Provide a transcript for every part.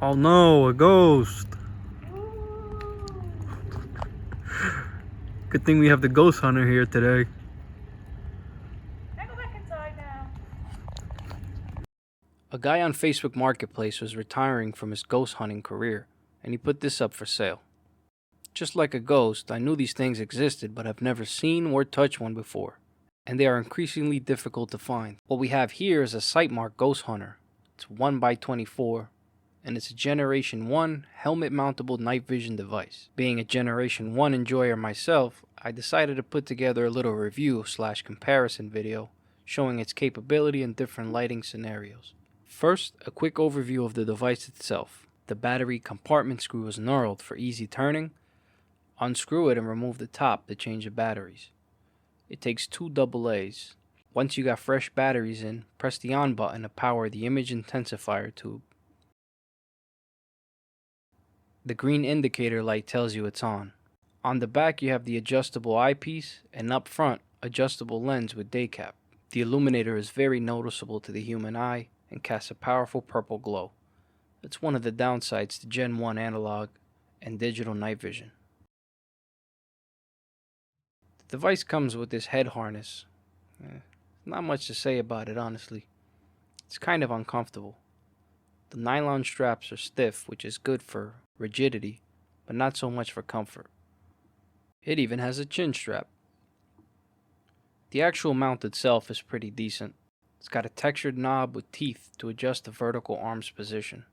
Oh no, a ghost. Good thing we have the ghost hunter here today. Can I go back inside now? A guy on Facebook Marketplace was retiring from his ghost hunting career, and he put this up for sale. Just like a ghost, I knew these things existed, but have never seen or touched one before, and they are increasingly difficult to find. What we have here is a Sightmark GhostHunter. It's 1x24, and it's a Generation 1 helmet-mountable night vision device. Being a Generation 1 enjoyer myself, I decided to put together a little review/comparison video showing its capability in different lighting scenarios. First, a quick overview of the device itself. The battery compartment screw is knurled for easy turning. Unscrew it and remove the top to change the batteries. It takes 2 AA's. Once you got fresh batteries in, press the on button to power the image intensifier tube. The green indicator light tells you it's on. On the back you have the adjustable eyepiece, and up front, adjustable lens with day cap. The illuminator is very noticeable to the human eye and casts a powerful purple glow. It's one of the downsides to Gen 1 analog and digital night vision. The device comes with this head harness. Not much to say about it, honestly. It's kind of uncomfortable. The nylon straps are stiff, which is good for rigidity, but not so much for comfort. It even has a chin strap. The actual mount itself is pretty decent. It's got a textured knob with teeth to adjust the vertical arm's position.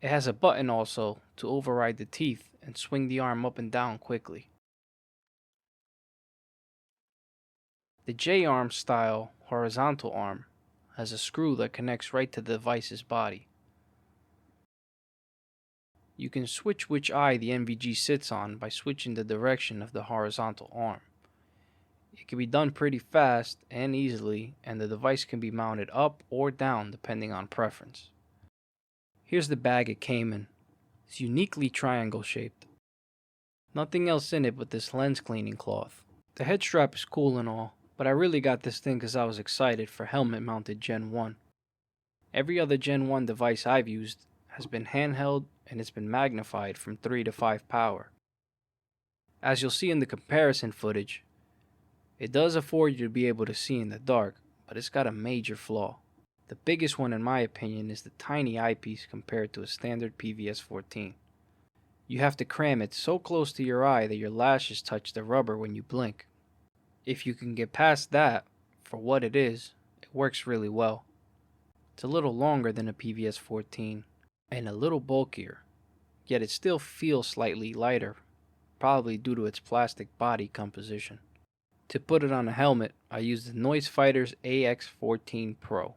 It has a button also to override the teeth and swing the arm up and down quickly. The J-arm style horizontal arm has a screw that connects right to the device's body. You can switch which eye the NVG sits on by switching the direction of the horizontal arm. It can be done pretty fast and easily, and the device can be mounted up or down depending on preference. Here's the bag it came in. It's uniquely triangle shaped. Nothing else in it but this lens cleaning cloth. The head strap is cool and all, but I really got this thing because I was excited for helmet mounted Gen 1. Every other Gen 1 device I've used has been handheld, and it's been magnified from 3 to 5 power. As you'll see in the comparison footage, it does afford you to be able to see in the dark, but it's got a major flaw. The biggest one in my opinion is the tiny eyepiece compared to a standard PVS-14. You have to cram it so close to your eye that your lashes touch the rubber when you blink. If you can get past that, for what it is, it works really well. It's a little longer than a PVS-14 and a little bulkier, yet it still feels slightly lighter, probably due to its plastic body composition. To put it on a helmet, I used the Noise Fighter's AX14 Pro.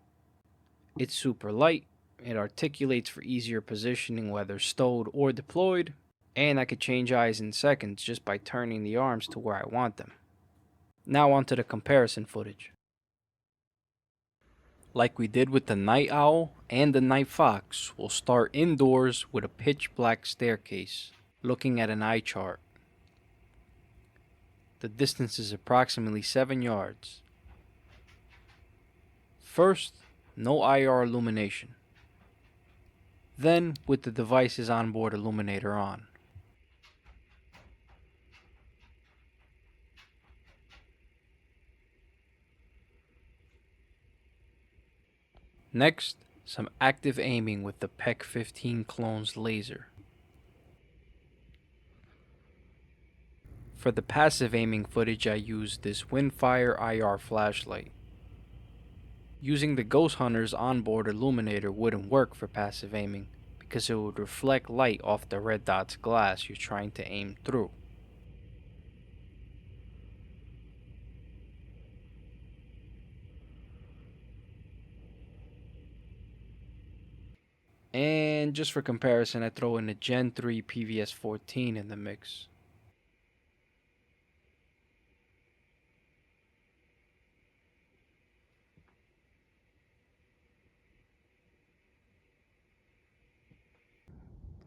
It's super light, it articulates for easier positioning whether stowed or deployed, and I could change eyes in seconds just by turning the arms to where I want them. Now onto the comparison footage. Like we did with the Night Owl and the Night Fox, we'll start indoors with a pitch black staircase, looking at an eye chart. The distance is approximately 7 yards. First, no IR illumination. Then, with the device's onboard illuminator on. Next, some active aiming with the PEC 15 clone's laser. For the passive aiming footage I used this Windfire IR flashlight. Using the Ghost Hunter's onboard illuminator wouldn't work for passive aiming because it would reflect light off the red dot's glass you're trying to aim through. And just for comparison, I throw in a Gen 3 PVS-14 in the mix.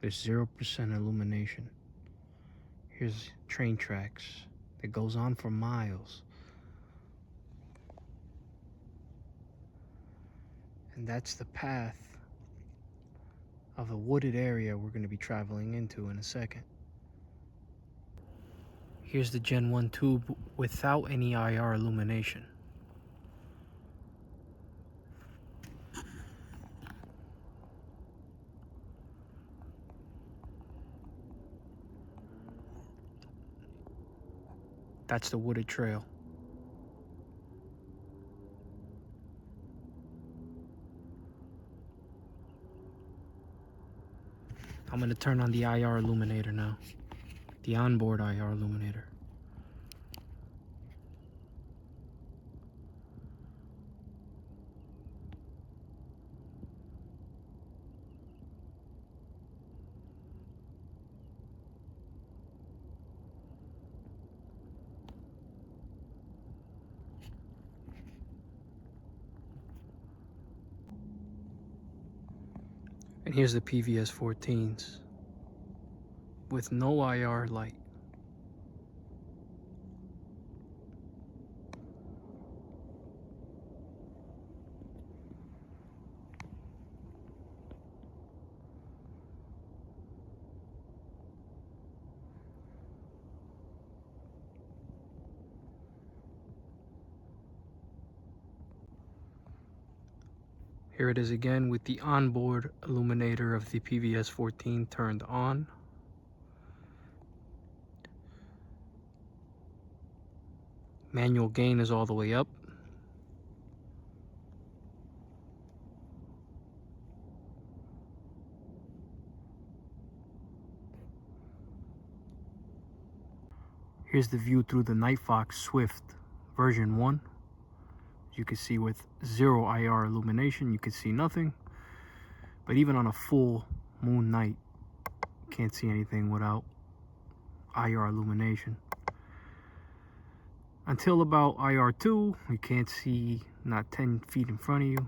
There's 0% illumination. Here's train tracks that goes on for miles. And that's the path of the wooded area we're going to be traveling into in a second. Here's the Gen 1 tube without any IR illumination. That's the wooded trail. I'm going to turn on the IR illuminator now. The onboard IR illuminator. And here's the PVS 14s with no IR light. Here it is again with the onboard illuminator of the PVS 14 turned on. Manual gain is all the way up. Here's the view through the Nightfox Swift version 1. You can see with zero IR illumination, you can see nothing. But even on a full moon night, you can't see anything without IR illumination. Until about IR2, you can't see not 10 feet in front of you.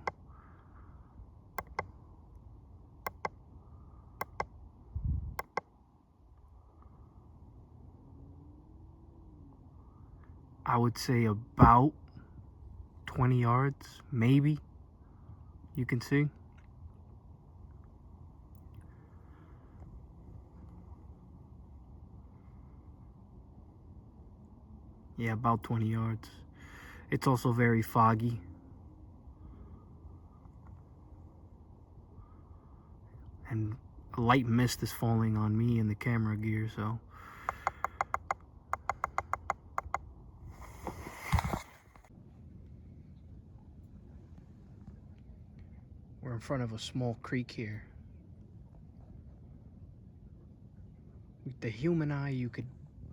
I would say about 20 yards, maybe, you can see. Yeah, about 20 yards. It's also very foggy. And a light mist is falling on me and the camera gear, so. We're in front of a small creek here. With the human eye, you could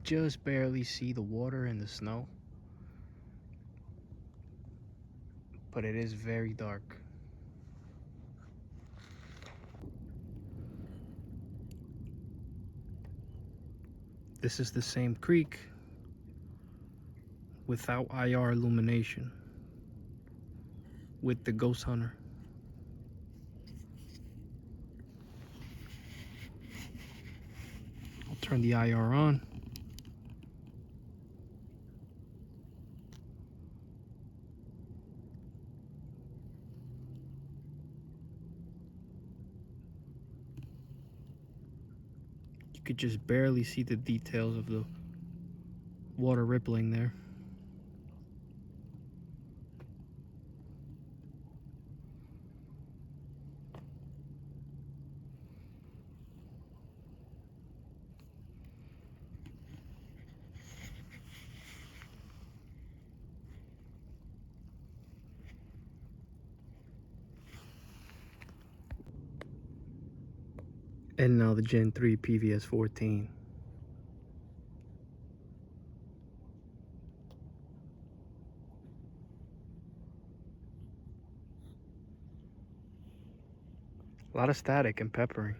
just barely see the water and the snow. But it is very dark. This is the same creek without IR illumination with the Ghost Hunter. I'll turn the IR on. You could just barely see the details of the water rippling there. And now the Gen 3 PVS 14. A lot of static and peppering.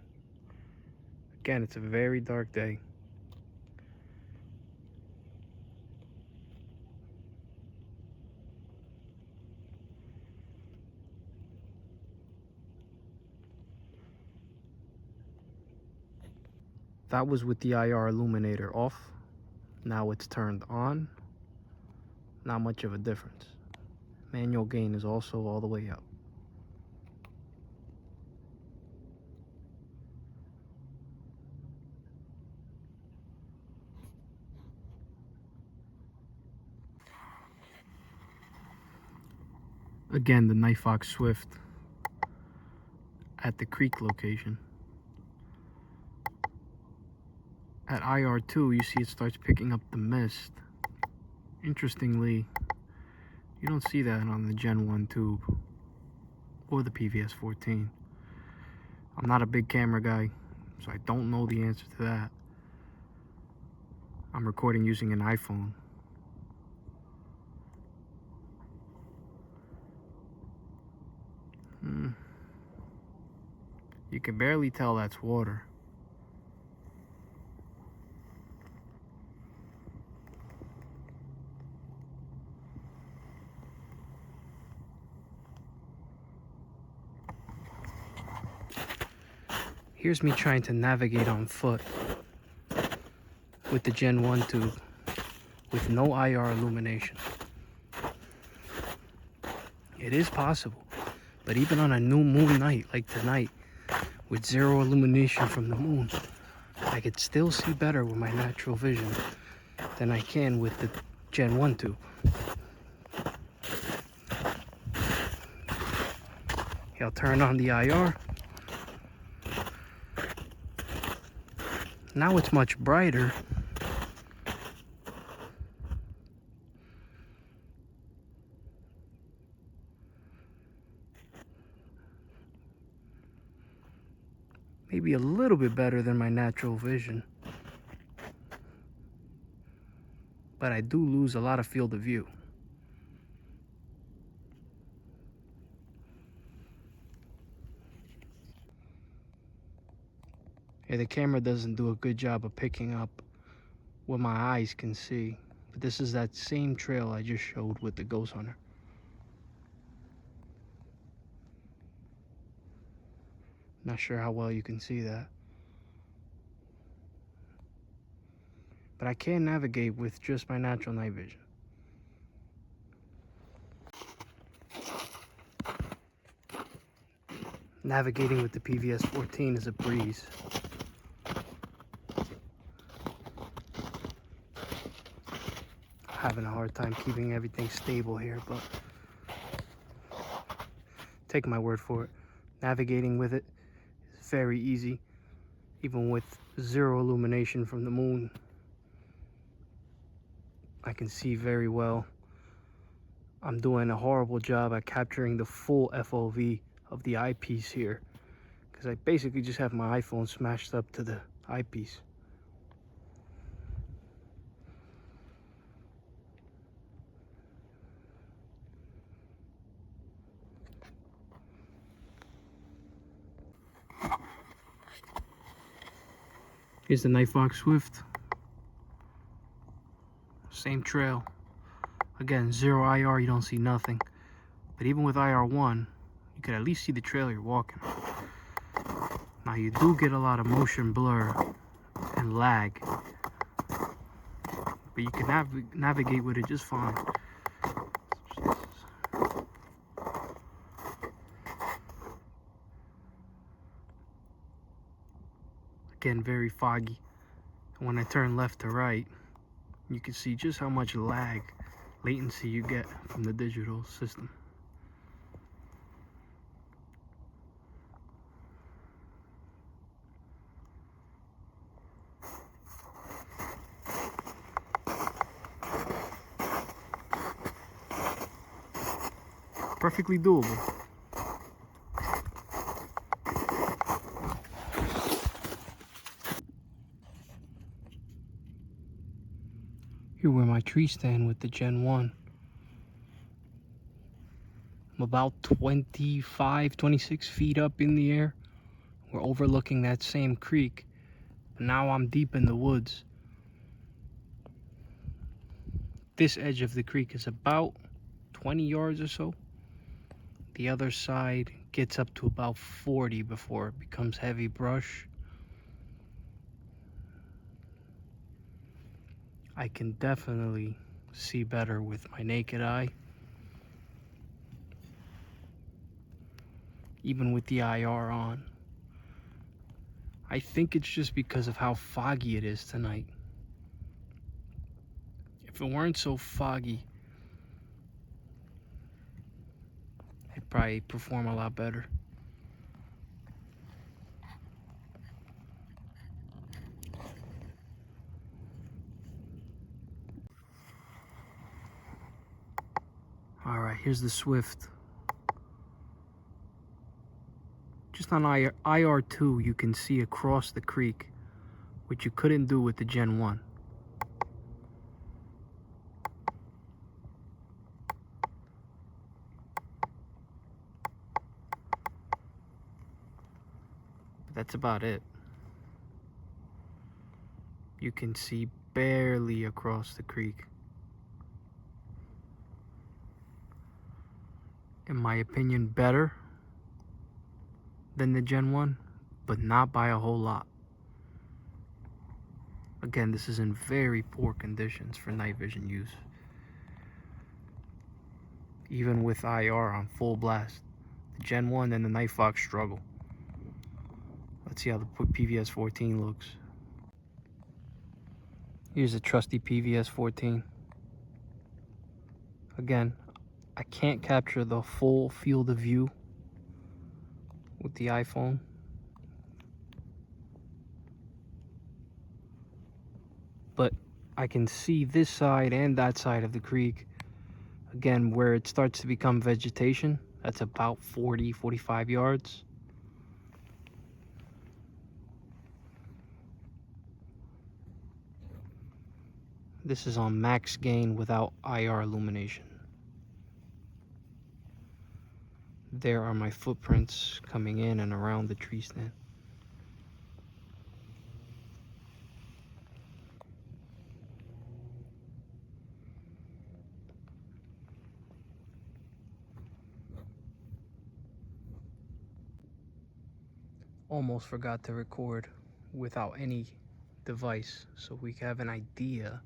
Again, it's a very dark day. That was with the IR illuminator off. Now it's turned on. Not much of a difference. Manual gain is also all the way up. Again, the Nightfox Swift at the creek location. At IR2, you see it starts picking up the mist. Interestingly, you don't see that on the Gen 1 tube or the PVS 14. I'm not a big camera guy, so I don't know the answer to that. I'm recording using an iPhone. You can barely tell that's water. Here's me trying to navigate on foot with the Gen 1 tube with no IR illumination. It is possible, but even on a new moon night like tonight, with zero illumination from the moon, I could still see better with my natural vision than I can with the Gen 1 tube. I'll turn on the IR. Now it's much brighter. Maybe a little bit better than my natural vision. But I do lose a lot of field of view. Yeah, the camera doesn't do a good job of picking up what my eyes can see. But this is that same trail I just showed with the Ghost Hunter. Not sure how well you can see that. But I can navigate with just my natural night vision. Navigating with the PVS 14 is a breeze. Having a hard time keeping everything stable here, but take my word for it. Navigating with it is very easy, even with zero illumination from the moon. I can see very well. I'm doing a horrible job at capturing the full FOV of the eyepiece here, because I basically just have my iPhone smashed up to the eyepiece. Here's the Nightfox Swift. Same trail. Again, zero IR, you don't see nothing. But even with IR1, you could at least see the trail you're walking. Now you do get a lot of motion blur and lag, but you can navigate with it just fine. Again, very foggy. And when I turn left to right, you can see just how much latency you get from the digital system. Perfectly doable. Here where my tree stand with the Gen 1. I'm about 25, 26 feet up in the air. We're overlooking that same creek. But now I'm deep in the woods. This edge of the creek is about 20 yards or so. The other side gets up to about 40 before it becomes heavy brush. I can definitely see better with my naked eye. Even with the IR on. I think it's just because of how foggy it is tonight. If it weren't so foggy, probably perform a lot better. Alright, here's the Swift. Just on IR2 you can see across the creek, which you couldn't do with the Gen 1. But that's about it. You can see barely across the creek. In my opinion, better than the Gen 1, but not by a whole lot. Again, this is in very poor conditions for night vision use. Even with IR on full blast, the Gen 1 and the Night Fox struggle. Let's see how the PVS 14 looks. Here's a trusty PVS 14. Again, I can't capture the full field of view with the iPhone. But I can see this side and that side of the creek. Again, where it starts to become vegetation, that's about 40-45 yards. This is on max gain without IR illumination. There are my footprints coming in and around the tree stand. Almost forgot to record without any device so we have an idea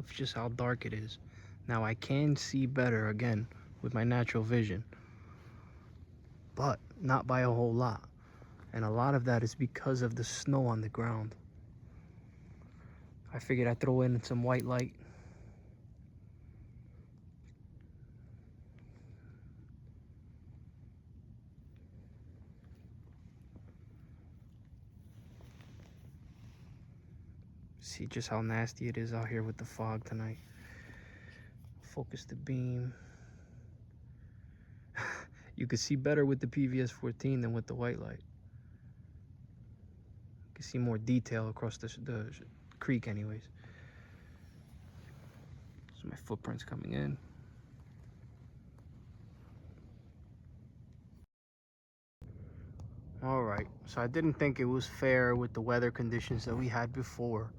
of just how dark it is. Now I can see better again with my natural vision, but not by a whole lot. And a lot of that is because of the snow on the ground. I figured I'd throw in some white light. See just how nasty it is out here with the fog tonight. Focus the beam. You can see better with the PVS 14 than with the white light. You can see more detail across the creek anyways. So my footprints coming in. Alright, so I didn't think it was fair with the weather conditions that we had before.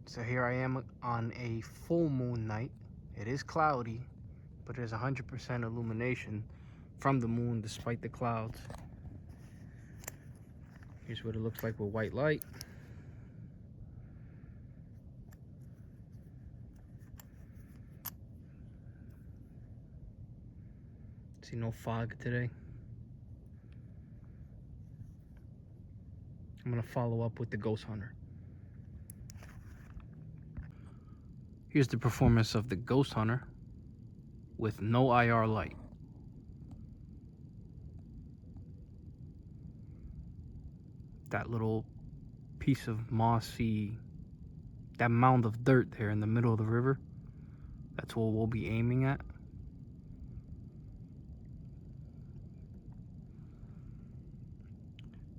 So here I am on a full moon night. It is cloudy, but there's 100% illumination from the moon despite the clouds. Here's what it looks like with white light. See no fog today. I'm gonna follow up with the GhostHunter. Here's the performance of the GhostHunter with no IR light. That little piece of mossy, that mound of dirt there in the middle of the river, that's what we'll be aiming at.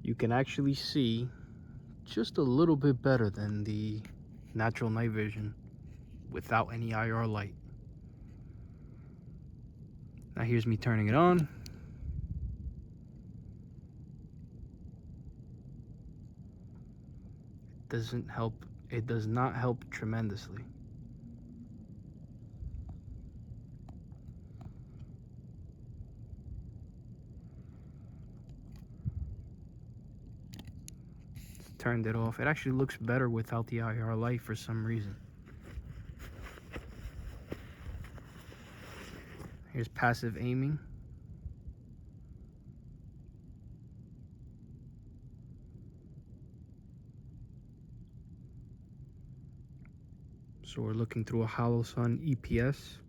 You can actually see just a little bit better than the natural night vision without any IR light. Now here's me turning it on. Doesn't help. It does not help tremendously. Turned it off. It actually looks better without the IR light for some reason. Here's passive aiming. So we're looking through a hollow sun EPS,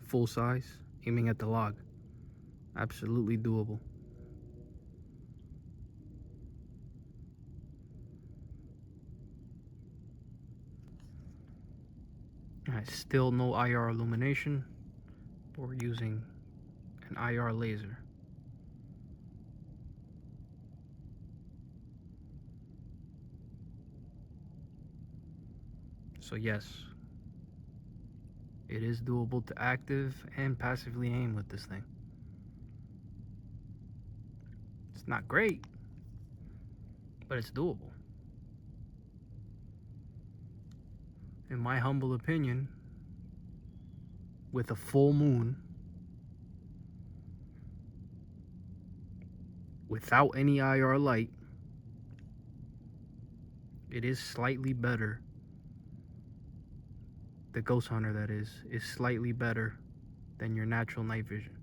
full size, aiming at the log. Absolutely doable. Alright, still no IR illumination. We're using an IR laser. So yes, it is doable to active and passively aim with this thing. It's not great, but it's doable. In my humble opinion, with a full moon, without any IR light, it is slightly better. The Ghost Hunter, that is slightly better than your natural night vision.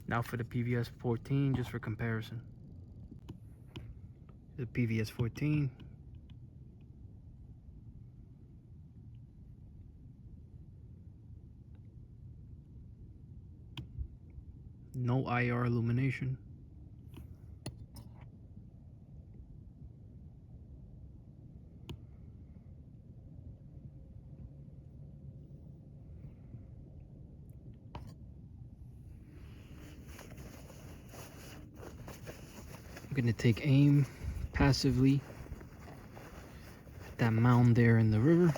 Now for the PVS 14, just for comparison. The PVS 14. No IR illumination. I'm gonna take aim passively at that mound there in the river.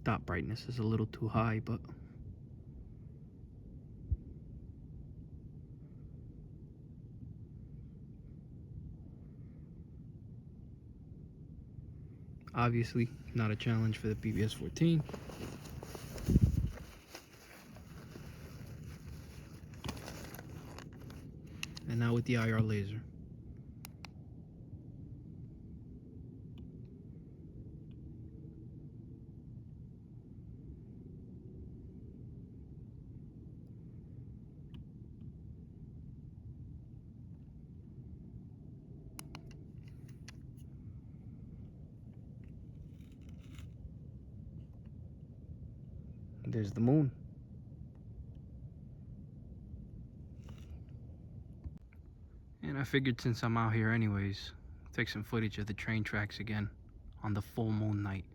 Dot brightness is a little too high, but obviously not a challenge for the PVS 14. And now with the IR laser. There's the moon. And I figured since I'm out here anyways, take some footage of the train tracks again on the full moon night.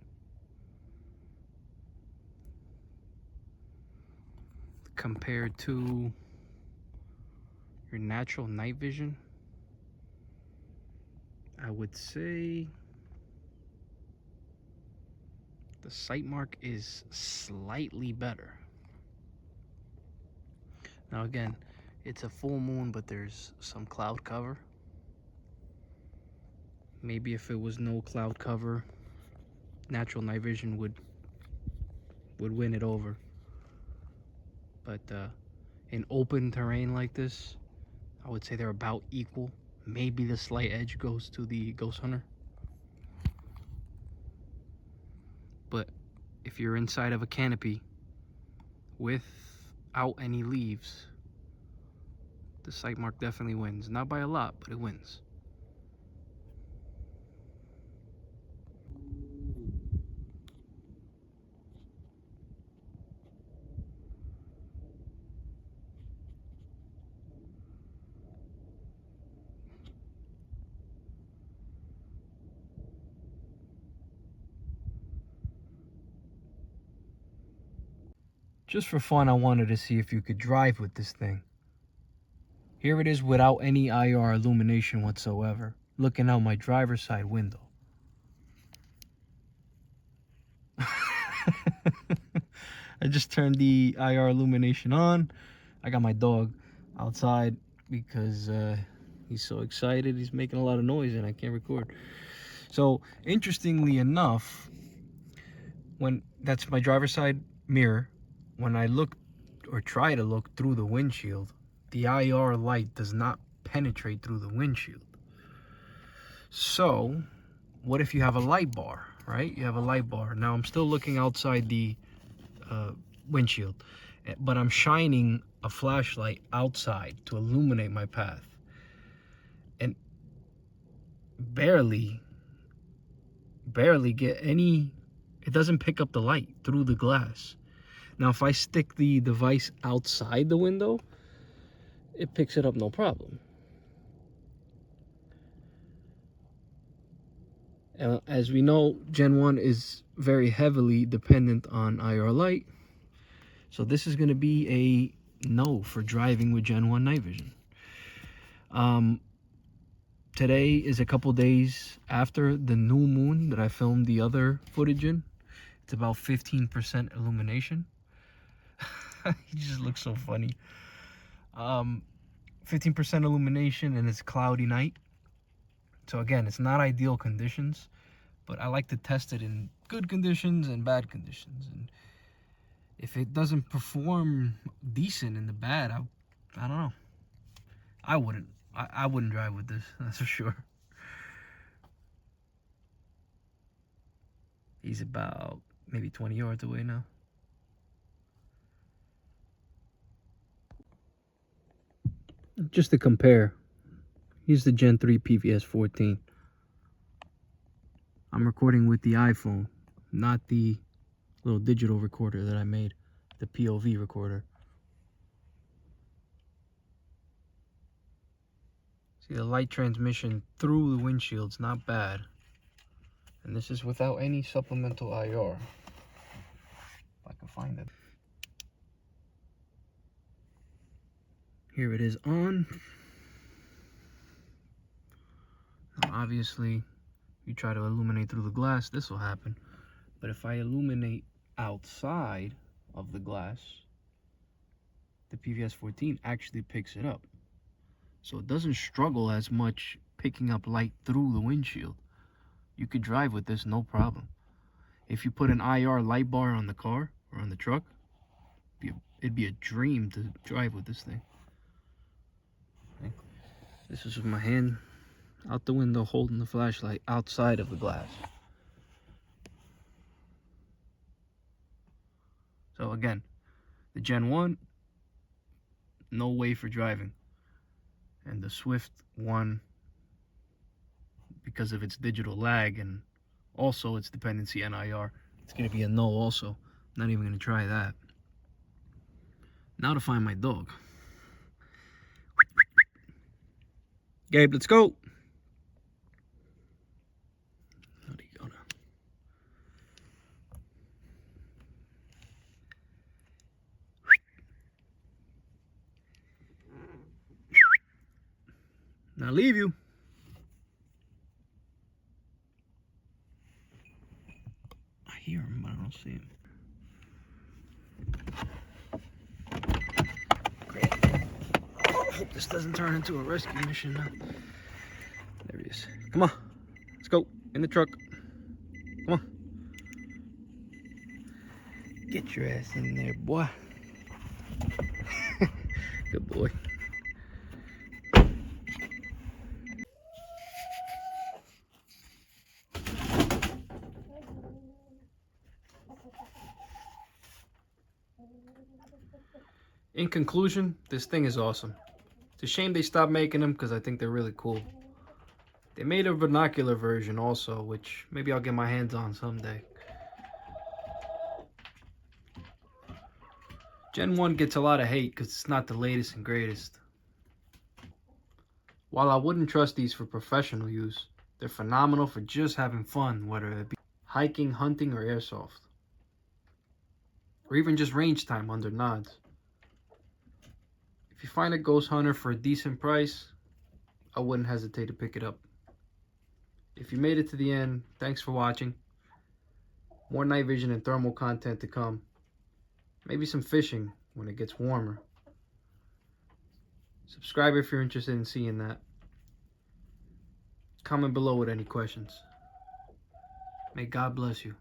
Compared to your natural night vision, I would say the Sightmark is slightly better. Now again, it's a full moon, but there's some cloud cover. Maybe if it was no cloud cover, natural night vision would win it over. But in open terrain like this, I would say they're about equal. Maybe the slight edge goes to the Ghost Hunter. But if you're inside of a canopy without any leaves, the Sightmark definitely wins. Not by a lot, but it wins. Just for fun, I wanted to see if you could drive with this thing. Here it is without any IR illumination whatsoever, looking out my driver's side window. I just turned the IR illumination on. I got my dog outside because he's so excited. He's making a lot of noise and I can't record. So interestingly enough, when that's my driver's side mirror, when I look or try to look through the windshield, the IR light does not penetrate through the windshield. So what if you have a light bar, right? You have a light bar. Now I'm still looking outside the windshield, but I'm shining a flashlight outside to illuminate my path. And barely get any, it doesn't pick up the light through the glass. Now, if I stick the device outside the window, it picks it up no problem. As we know, Gen 1 is very heavily dependent on IR light. So this is going to be a no for driving with Gen 1 night vision. Today is a couple days after the new moon that I filmed the other footage in. It's about 15% illumination. He just looks so funny. 15% illumination and it's cloudy night. So again, it's not ideal conditions, but I like to test it in good conditions and bad conditions. And if it doesn't perform decent in the bad, I don't know. I wouldn't drive with this, that's for sure. He's about maybe 20 yards away now. Just to compare, here's the Gen 3 PVS 14. I'm recording with the iPhone, not the little digital recorder that I made, the POV recorder. See, the light transmission through the windshield's not bad. And this is without any supplemental IR. If I can find it. Here it is on. Now obviously, you try to illuminate through the glass, this will happen. But if I illuminate outside of the glass, the PVS 14 actually picks it up. So it doesn't struggle as much picking up light through the windshield. You could drive with this no problem. If you put an IR light bar on the car or on the truck, it'd be a dream to drive with this thing. Okay. This is with my hand out the window holding the flashlight outside of the glass. So again, the Gen 1, no way for driving. And the Swift 1, because of its digital lag and also its dependency on IR, it's going to be a no also. Not even going to try that. Now to find my dog. Gabe, let's go. How'd he go now? Now leave you. I hear him, but I don't see him. Great. I hope this doesn't turn into a rescue mission now. There he is. Come on. Let's go. In the truck. Come on. Get your ass in there, boy. Good boy. In conclusion, this thing is awesome. It's a shame they stopped making them because I think they're really cool. They made a binocular version also, which maybe I'll get my hands on someday. Gen 1 gets a lot of hate because it's not the latest and greatest. While I wouldn't trust these for professional use, they're phenomenal for just having fun, whether it be hiking, hunting, or airsoft. Or even just range time under nods. If you find a Ghost Hunter for a decent price, I wouldn't hesitate to pick it up. If you made it to the end, thanks for watching. More night vision and thermal content to come. Maybe some fishing when it gets warmer. Subscribe if you're interested in seeing that. Comment below with any questions. May God bless you.